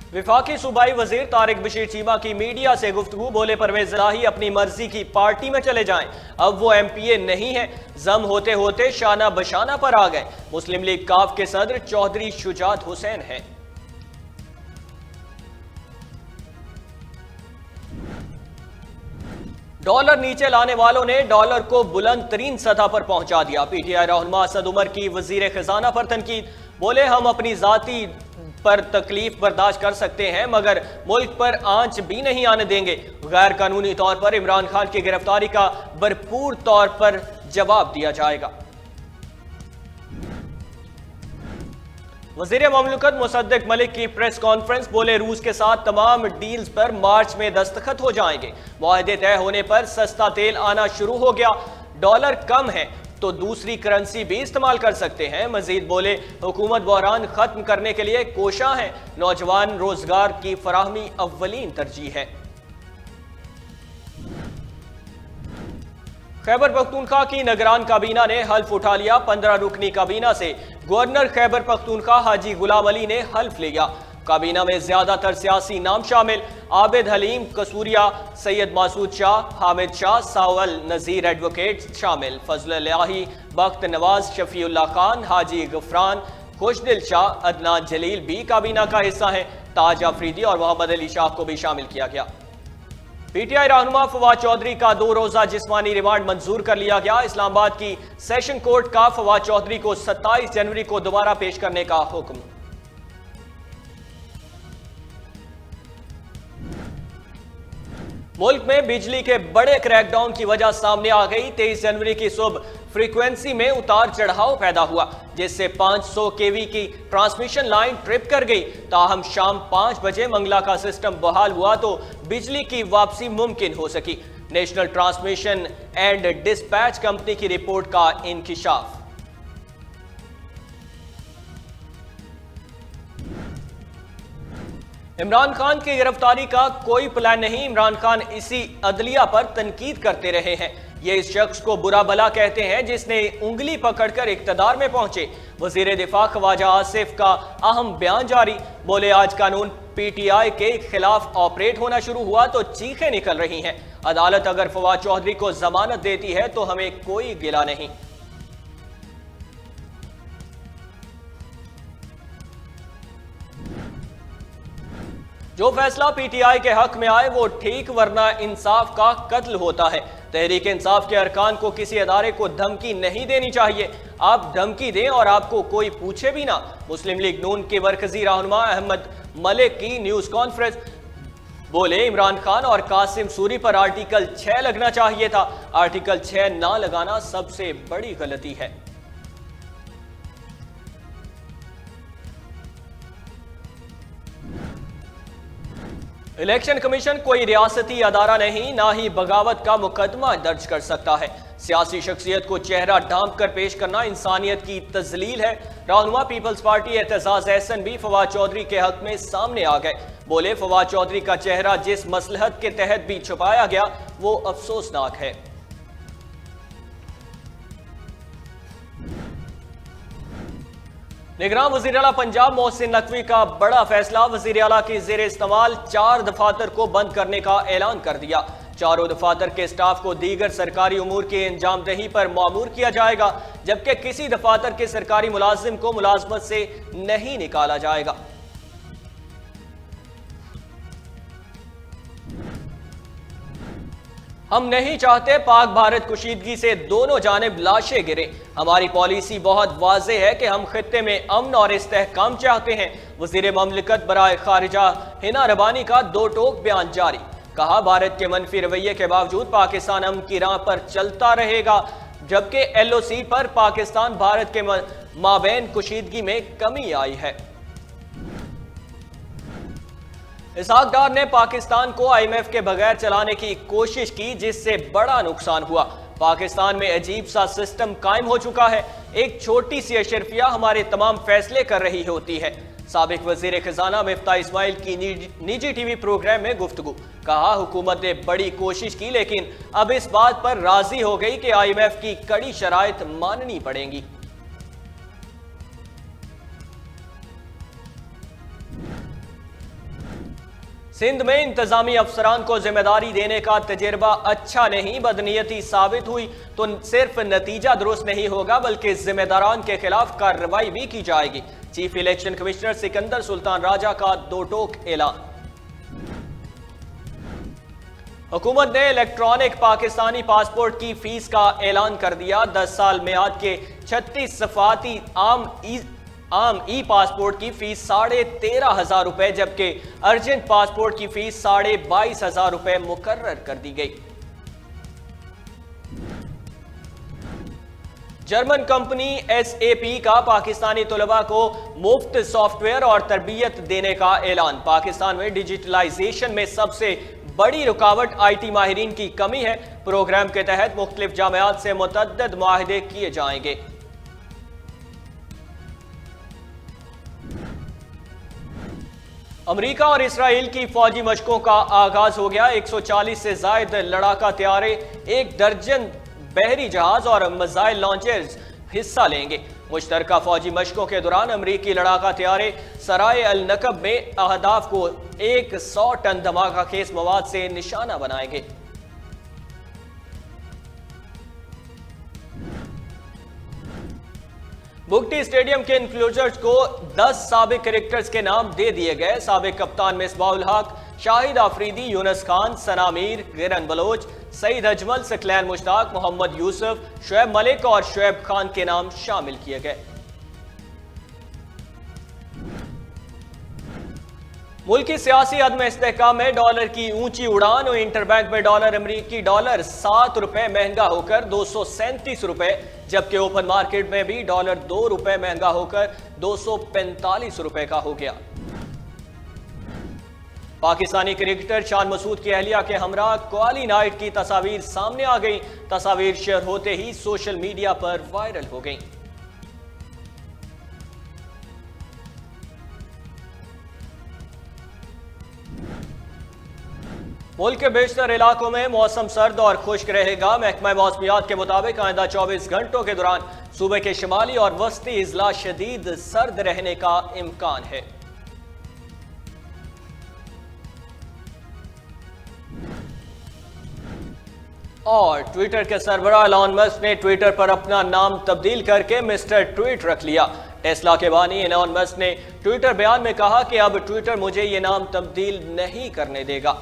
विफाकी सूबाई वजीर तारिक बशीर चीमा की मीडिया से गुफ्तगू। बोले परवेज इलाही अपनी मर्जी की पार्टी में चले जाएं, अब वो MPA नहीं है। जम होते होते शाना बशाना पर आ गए। मुस्लिम लीग काफ के सदर चौधरी शुजात हुसैन हैं। डॉलर नीचे लाने वालों ने डॉलर को बुलंद तरीन सतह पर पहुंचा दिया। PTI रहनुमा असद उमर की वजीर खजाना पर तनकीद। बोले हम अपनी जाती पर तकलीफ बर्दाश्त कर सकते हैं मगर मुल्क पर आंच भी नहीं आने देंगे। गैर कानूनी तौर पर इमरान खान की गिरफ्तारी का भरपूर तौर पर जवाब दिया जाएगा। वजीर ममलकत मुसद्दिक मलिक की प्रेस कॉन्फ्रेंस। बोले रूस के साथ तमाम डील्स पर मार्च में दस्तखत हो जाएंगे। मुआहदे तय होने पर सस्ता तेल आना शुरू हो गया। डॉलर कम है तो दूसरी करेंसी भी इस्तेमाल कर सकते हैं। मजीद बोले हुकूमत बहरान खत्म करने के लिए कोशां है। नौजवान रोजगार की फराहमी अव्वलीन तरजीह है। खैबर पख्तूनख्वा की निगरान काबीना ने हल्फ उठा लिया। 15 रुकनी काबीना से गवर्नर खैबर पख्तूनख्वा हाजी गुलाम अली ने हल्फ लिया। काबीना में ज्यादातर सियासी नाम शामिल। आबिद हलीम कसूरिया, सैयद मासूद शाह, हामिद शाह, सावल नजीर एडवोकेट शामिल। फजल इलाही, बख्त नवाज, शफीउल्लाह खान, हाजी गफरान, खुशदिल शाह, अदनान जलील भी काबीना का हिस्सा हैं। ताज अफरीदी और मोहम्मद अली शाह को भी शामिल किया गया। PTI रहनुमा फवाद चौधरी का 2 रोजा जिस्मानी रिमांड मंजूर कर लिया गया। इस्लामाबाद की सेशन कोर्ट का फवाद चौधरी को 27 जनवरी को दोबारा पेश करने का हुक्म। मुल्क में बिजली के बड़े क्रैकडाउन की वजह सामने आ गई। 23 जनवरी की सुबह फ्रीक्वेंसी में उतार चढ़ाव पैदा हुआ जिससे 500 kV की ट्रांसमिशन लाइन ट्रिप कर गई। ताहम शाम 5 बजे मंगला का सिस्टम बहाल हुआ तो बिजली की वापसी मुमकिन हो सकी। National transmission and dispatch company की रिपोर्ट का इंकिशाफ। इमरान खान की गिरफ्तारी का कोई प्लान नहीं। इमरान खान इसी अदलिया पर तनकीद करते रहे हैं। ये इस शख्स को बुरा भला कहते हैं जिसने उंगली पकड़कर इक्तदार में पहुंचे। वजीर दिफा ख्वाजा आसिफ का अहम बयान जारी। बोले आज कानून PTI के खिलाफ ऑपरेट होना शुरू हुआ तो चीखें निकल रही हैं। अदालत अगर फवाद चौधरी को जमानत देती है तो हमें कोई गिला नहीं। जो फैसला PTI के हक में आए वो ठीक, वरना इंसाफ का कत्ल होता है। तहरीक इंसाफ के अरकान को किसी अदारे को धमकी नहीं देनी चाहिए। आप धमकी दें और आपको कोई पूछे भी ना। मुस्लिम लीग नून के मरकजी रहनुमा अहमद मलिक की न्यूज कॉन्फ्रेंस। बोले इमरान खान और कासिम सूरी पर आर्टिकल 6 लगना चाहिए था। आर्टिकल 6 ना लगाना सबसे बड़ी गलती है। इलेक्शन कमीशन कोई रियासती अदारा नहीं, ना ही बगावत का मुकदमा दर्ज कर सकता है। सियासी शख्सियत को चेहरा ढांप कर पेश करना इंसानियत की तजलील है। रहनुमा पीपल्स पार्टी एतजाज एहसन भी फवाद चौधरी के हक में सामने आ गए। बोले फवाद चौधरी का चेहरा जिस मसलहत के तहत भी छुपाया गया वो अफसोसनाक है। निगरान वज़ीर आला पंजाब मोहसिन नकवी का बड़ा फैसला। वज़ीर आला की ज़ेर इस्तेमाल 4 दफातर को बंद करने का ऐलान कर दिया। चारों दफातर के स्टाफ को दीगर सरकारी उमूर की अंजामदही पर मामूर किया जाएगा, जबकि किसी दफातर के सरकारी मुलाजिम को मुलाजमत से नहीं निकाला जाएगा। हम नहीं चाहते पाक भारत कुशीदगी से दोनों जानिब लाशें गिरे। हमारी पॉलिसी बहुत वाज़ेह है कि हम खित्ते में अमन और इस्तेहकाम चाहते हैं। वज़ीर ममलकत बराए खारिजा हिना रबानी का 2 टोक बयान जारी। कहा भारत के मनफी रवैये के बावजूद पाकिस्तान अमन की राह पर चलता रहेगा, जबकि LOC पर पाकिस्तान भारत के माबैन कुशीदगी में कमी आई है। इसहाक डार ने पाकिस्तान को IMF के बगैर चलाने की कोशिश की जिससे बड़ा नुकसान हुआ। पाकिस्तान में अजीब सा सिस्टम कायम हो चुका है। एक छोटी सी अशरफिया हमारे तमाम फैसले कर रही होती है। साबिक वजीर खजाना मिफ्ता इस्माइल की निजी TV प्रोग्राम में गुफ्तगू। कहा हुकूमत ने बड़ी कोशिश की लेकिन अब इस बात पर राजी हो गई कि IMF की कड़ी शराइत माननी पड़ेंगी। सिंध में इंतजामी अफसरान को जिम्मेदारी देने का तजुर्बा अच्छा नहीं, बदनीयती साबित हुई तो सिर्फ नतीजा दुरुस्त नहीं होगा बल्कि जिम्मेदारान के खिलाफ कार्रवाई भी की जाएगी। Chief election commissioner Sikandar Sultan Raja का दो टोक ऐलान। हुकूमत ने इलेक्ट्रॉनिक पाकिस्तानी पासपोर्ट की फीस का ऐलान कर दिया। 10 साल मियाद के 36 सफाती आम ई पासपोर्ट की फीस 13,500 रुपए जबकि अर्जेंट पासपोर्ट की फीस 22,500 रुपए मुकर्रर कर दी गई। जर्मन कंपनी SAP का पाकिस्तानी तलबा को मुफ्त सॉफ्टवेयर और तरबियत देने का ऐलान। पाकिस्तान में डिजिटलाइजेशन में सबसे बड़ी रुकावट IT माहिरीन की कमी है। प्रोग्राम के तहत मुख्तलिफ जामियात से मुतअद्दिद मुआहदे किए जाएंगे। अमेरिका और इसराइल की फौजी मशकों का आगाज हो गया। 140 से जायद लड़ाका तैयारे, 1 दर्जन बहरी जहाज और मिसाइल लॉन्चर्स हिस्सा लेंगे। मुश्तरका फौजी मशकों के दौरान अमेरिकी लड़ाका तैयारे सराय अल नकब में अहदाफ को 100 टन धमाका खेज मवाद से निशाना बनाएंगे। बुगटी स्टेडियम के इंक्लोजर्स को 10 साबिक क्रिकेटर्स के नाम दे दिए गए। साबिक कप्तान मिसबाउल हक, शाहिद आफरीदी, यूनुस खान, सना मीर, गिरन बलोच, सईद अजमल, सकलैन मुश्ताक, मोहम्मद यूसुफ, शुएब मलिक और शुएब खान के नाम शामिल किए गए। मुल्की सियासी अदम इस्तेहकाम में डॉलर की ऊंची उड़ान और इंटरबैंक में डॉलर अमरीकी डॉलर 7 रुपए महंगा होकर 237 रुपए जबकि ओपन मार्केट में भी डॉलर 2 रुपए महंगा होकर 245 रुपए का हो गया। पाकिस्तानी क्रिकेटर शान मसूद की अहलिया के हमरा क्वाली नाइट की तस्वीर सामने आ गई। तस्वीर शेयर होते ही सोशल मीडिया पर वायरल हो गई। मुल्क के बेशतर इलाकों में मौसम सर्द और खुश्क रहेगा। महकमा मौसमियात के मुताबिक आइंदा 24 घंटों के दौरान सूबे के शिमाली और वस्ती इजला शदीद सर्द रहने का इम्कान है। और ट्विटर के सरबराह एलन मस्क ने ट्विटर पर अपना नाम तब्दील करके मिस्टर ट्वीट रख लिया। टेस्ला के बानी एलन मस्क ने ट्विटर बयान में कहा कि अब ट्विटर मुझे ये नाम तब्दील नहीं करने देगा।